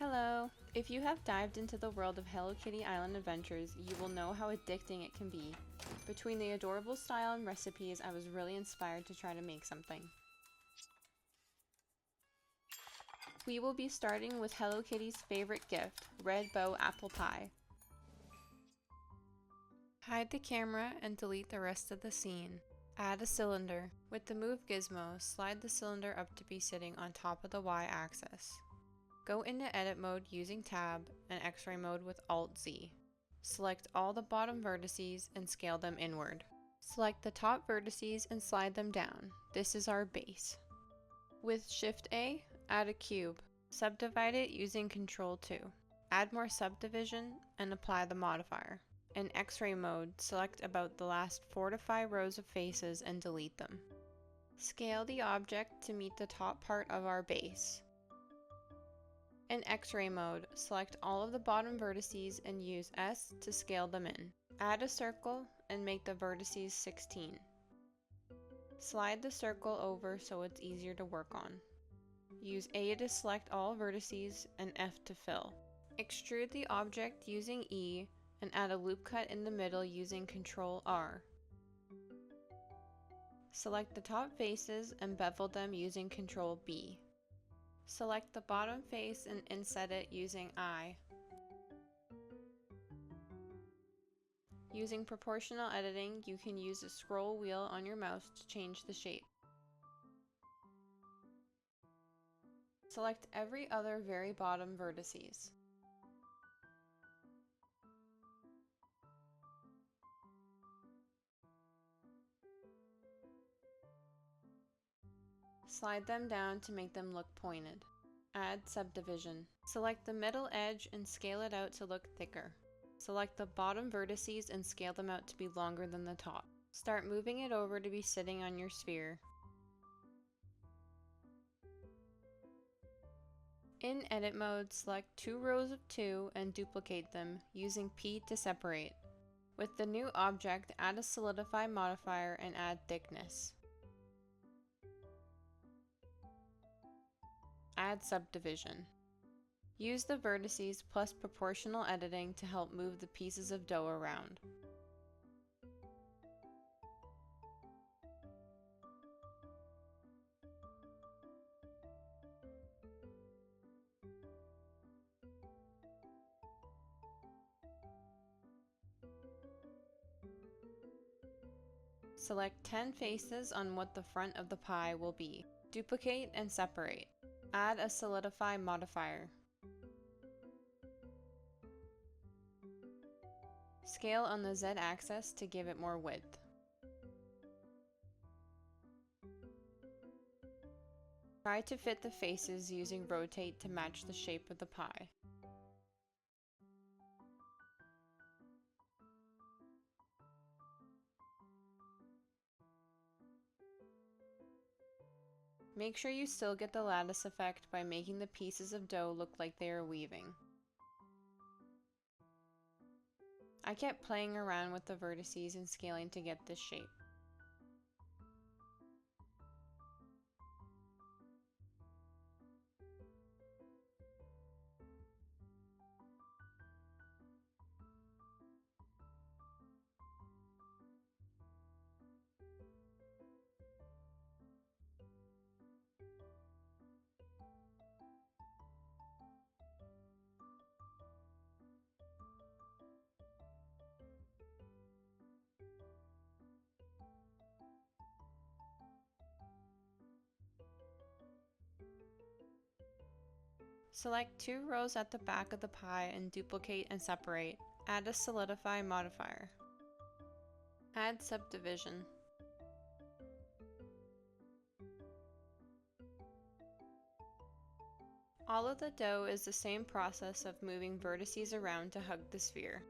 Hello! If you have dived into the world of Hello Kitty Island adventures, you will know how addicting it can be. Between the adorable style and recipes, I was really inspired to try to make something. We will be starting with Hello Kitty's favorite gift, red bow apple pie. Hide the camera and delete the rest of the scene. Add a cylinder. With the move gizmo, slide the cylinder up to be sitting on top of the Y-axis. Go into edit mode using tab and x-ray mode with Alt-Z. Select all the bottom vertices and scale them inward. Select the top vertices and slide them down. This is our base. With Shift A, add a cube. Subdivide it using Ctrl 2. Add more subdivision and apply the modifier. In X-ray mode, select about the last 4 to 5 rows of faces and delete them. Scale the object to meet the top part of our base. In X-ray mode, select all of the bottom vertices and use S to scale them in. Add a circle and make the vertices 16. Slide the circle over so it's easier to work on. Use A to select all vertices and F to fill. Extrude the object using E and add a loop cut in the middle using Ctrl R. Select the top faces and bevel them using Ctrl B. Select the bottom face and inset it using I. Using proportional editing, you can use the scroll wheel on your mouse to change the shape. Select every other very bottom vertices. Slide them down to make them look pointed. Add subdivision. Select the middle edge and scale it out to look thicker. Select the bottom vertices and scale them out to be longer than the top. Start moving it over to be sitting on your sphere. In edit mode, select 2 rows of 2 and duplicate them using P to separate. With the new object, add a solidify modifier and add thickness. Add subdivision. Use the vertices plus proportional editing to help move the pieces of dough around. Select 10 faces on what the front of the pie will be. Duplicate and separate. Add a solidify modifier. Scale on the Z-axis to give it more width. Try to fit the faces using rotate to match the shape of the pie. Make sure you still get the lattice effect by making the pieces of dough look like they are weaving. I kept playing around with the vertices and scaling to get this shape. Select 2 rows at the back of the pie and duplicate and separate. Add a solidify modifier. Add subdivision. All of the dough is the same process of moving vertices around to hug the sphere.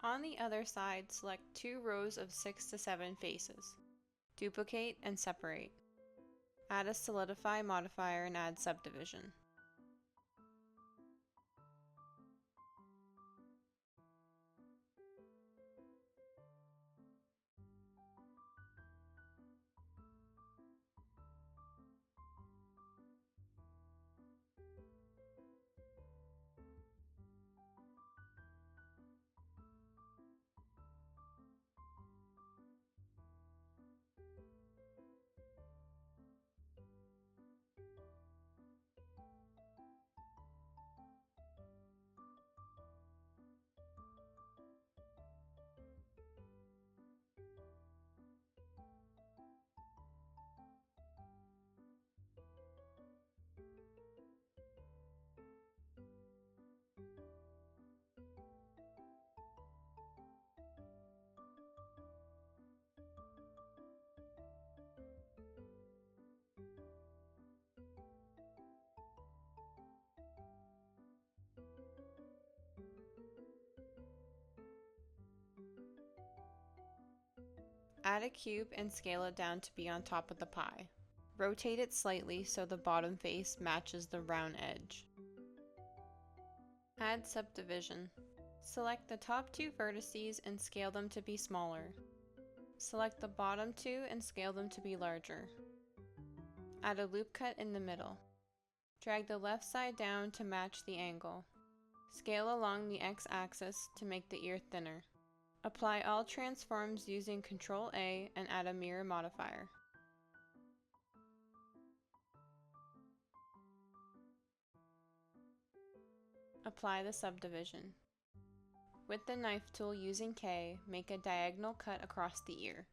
On the other side, select 2 rows of 6 to 7 faces. Duplicate and separate. Add a solidify modifier and add subdivision. Add a cube and scale it down to be on top of the pie. Rotate it slightly so the bottom face matches the round edge. Add subdivision. Select the top 2 vertices and scale them to be smaller. Select the bottom 2 and scale them to be larger. Add a loop cut in the middle. Drag the left side down to match the angle. Scale along the x-axis to make the ear thinner. Apply all transforms using Ctrl-A and add a mirror modifier. Apply the subdivision. With the knife tool using K, make a diagonal cut across the ear.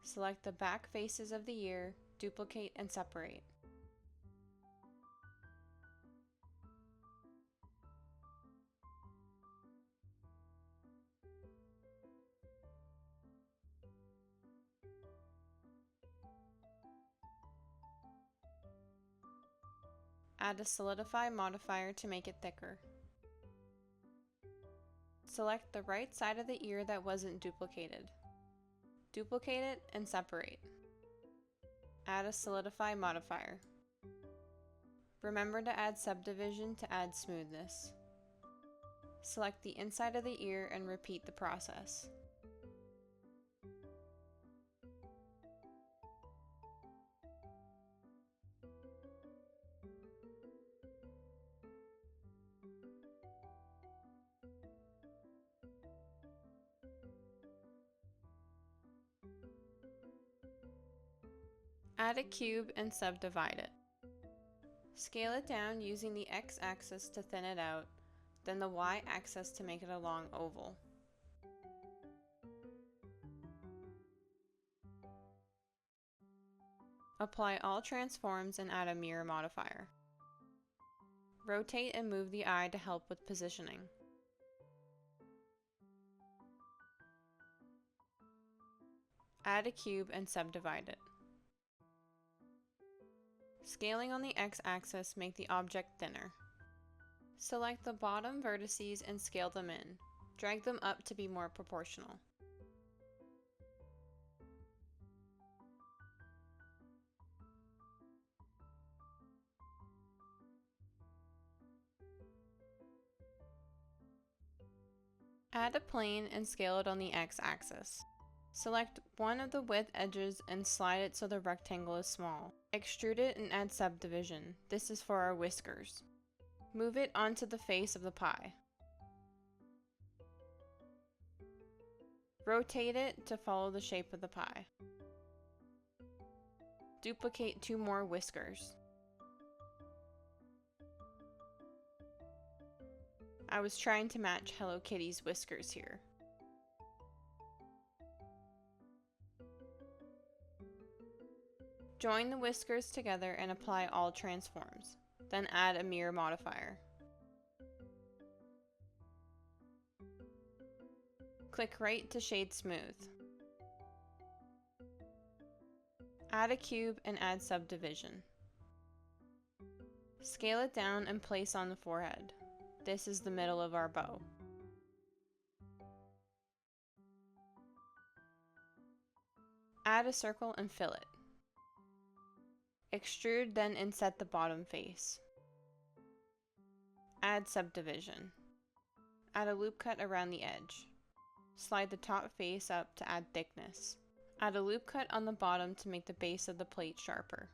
Select the back faces of the ear, duplicate and separate. Add a solidify modifier to make it thicker. Select the right side of the ear that wasn't duplicated. Duplicate it and separate. Add a solidify modifier. Remember to add subdivision to add smoothness. Select the inside of the ear and repeat the process. Add a cube and subdivide it. Scale it down using the x-axis to thin it out, then the y-axis to make it a long oval. Apply all transforms and add a mirror modifier. Rotate and move the eye to help with positioning. Add a cube and subdivide it. Scaling on the x-axis, make the object thinner. Select the bottom vertices and scale them in. Drag them up to be more proportional. Add a plane and scale it on the x-axis. Select one of the width edges and slide it so the rectangle is small. Extrude it and add subdivision. This is for our whiskers. Move it onto the face of the pie. Rotate it to follow the shape of the pie. Duplicate 2 more whiskers. I was trying to match Hello Kitty's whiskers here. Join the whiskers together and apply all transforms. Then add a mirror modifier. Click right to shade smooth. Add a cube and add subdivision. Scale it down and place on the forehead. This is the middle of our bow. Add a circle and fill it. Extrude, then inset the bottom face. Add subdivision. Add a loop cut around the edge. Slide the top face up to add thickness. Add a loop cut on the bottom to make the base of the plate sharper.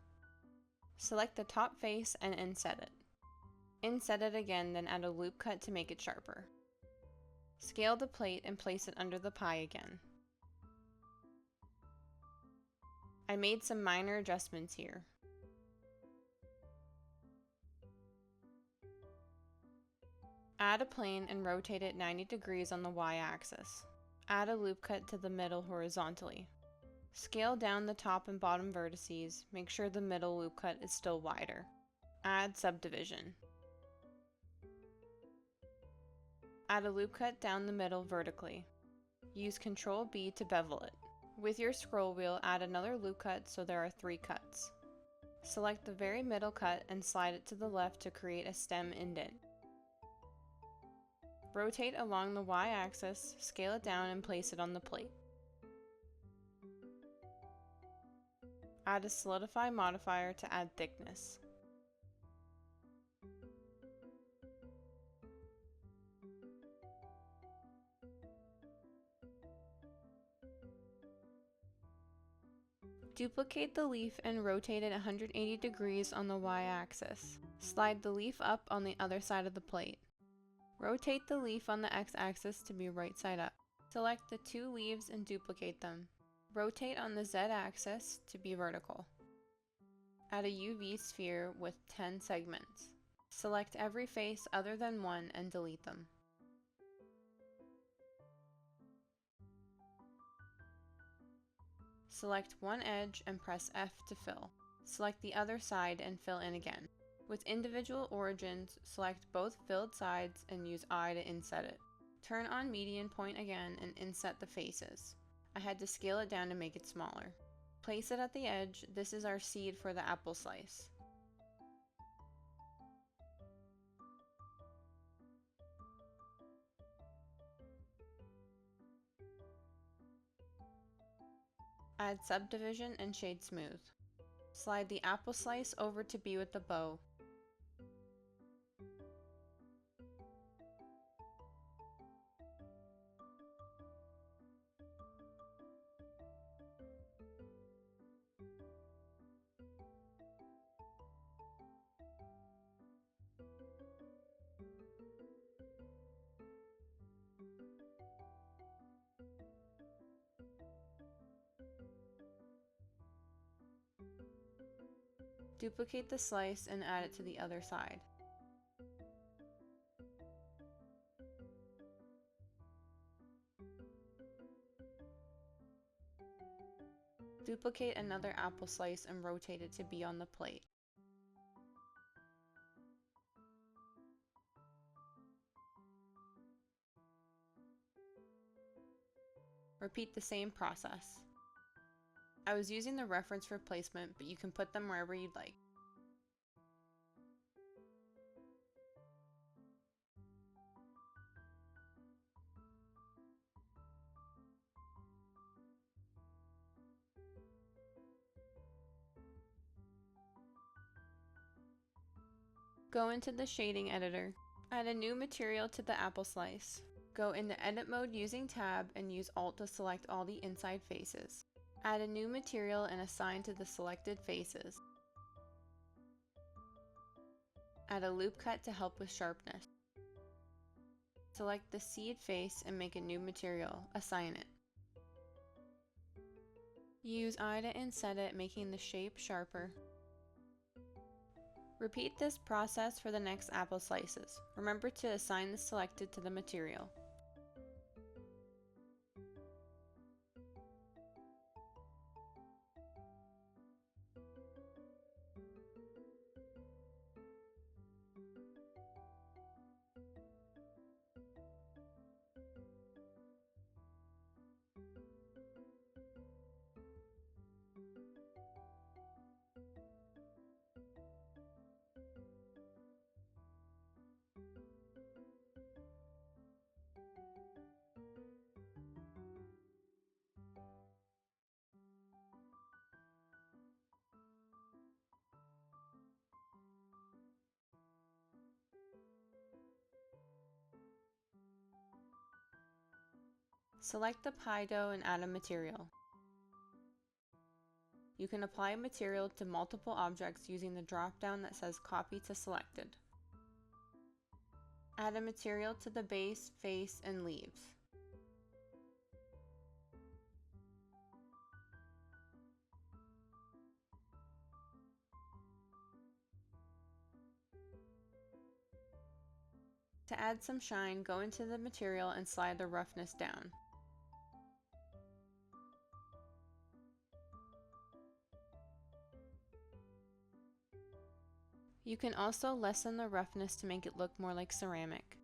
Select the top face and inset it. Inset it again, then add a loop cut to make it sharper. Scale the plate and place it under the pie again. I made some minor adjustments here. Add a plane and rotate it 90 degrees on the y-axis. Add a loop cut to the middle horizontally. Scale down the top and bottom vertices, make sure the middle loop cut is still wider. Add subdivision. Add a loop cut down the middle vertically. Use Ctrl B to bevel it. With your scroll wheel, add another loop cut so there are 3 cuts. Select the very middle cut and slide it to the left to create a stem indent. Rotate along the y-axis, scale it down and place it on the plate. Add a solidify modifier to add thickness. Duplicate the leaf and rotate it 180 degrees on the y-axis. Slide the leaf up on the other side of the plate. Rotate the leaf on the x-axis to be right side up. Select the 2 leaves and duplicate them. Rotate on the z-axis to be vertical. Add a UV sphere with 10 segments. Select every face other than one and delete them. Select one edge and press F to fill. Select the other side and fill in again. With individual origins, select both filled sides and use I to inset it. Turn on median point again and inset the faces. I had to scale it down to make it smaller. Place it at the edge. This is our seed for the apple slice. Add subdivision and shade smooth. Slide the apple slice over to be with the bow. Duplicate the slice and add it to the other side. Duplicate another apple slice and rotate it to be on the plate. Repeat the same process. I was using the reference for placement, but you can put them wherever you'd like. Go into the shading editor. Add a new material to the apple slice. Go into edit mode using tab and use Alt to select all the inside faces. Add a new material and assign to the selected faces. Add a loop cut to help with sharpness. Select the seed face and make a new material. Assign it. Use I to inset it, making the shape sharper. Repeat this process for the next apple slices. Remember to assign the selected to the material. Select the pie dough and add a material. You can apply material to multiple objects using the drop-down that says Copy to Selected. Add a material to the base, face, and leaves. To add some shine, go into the material and slide the roughness down. You can also lessen the roughness to make it look more like ceramic.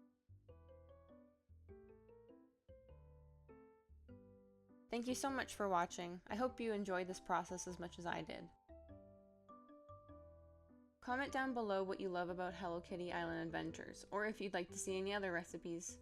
Thank you so much for watching. I hope you enjoyed this process as much as I did. Comment down below what you love about Hello Kitty Island Adventures, or if you'd like to see any other recipes.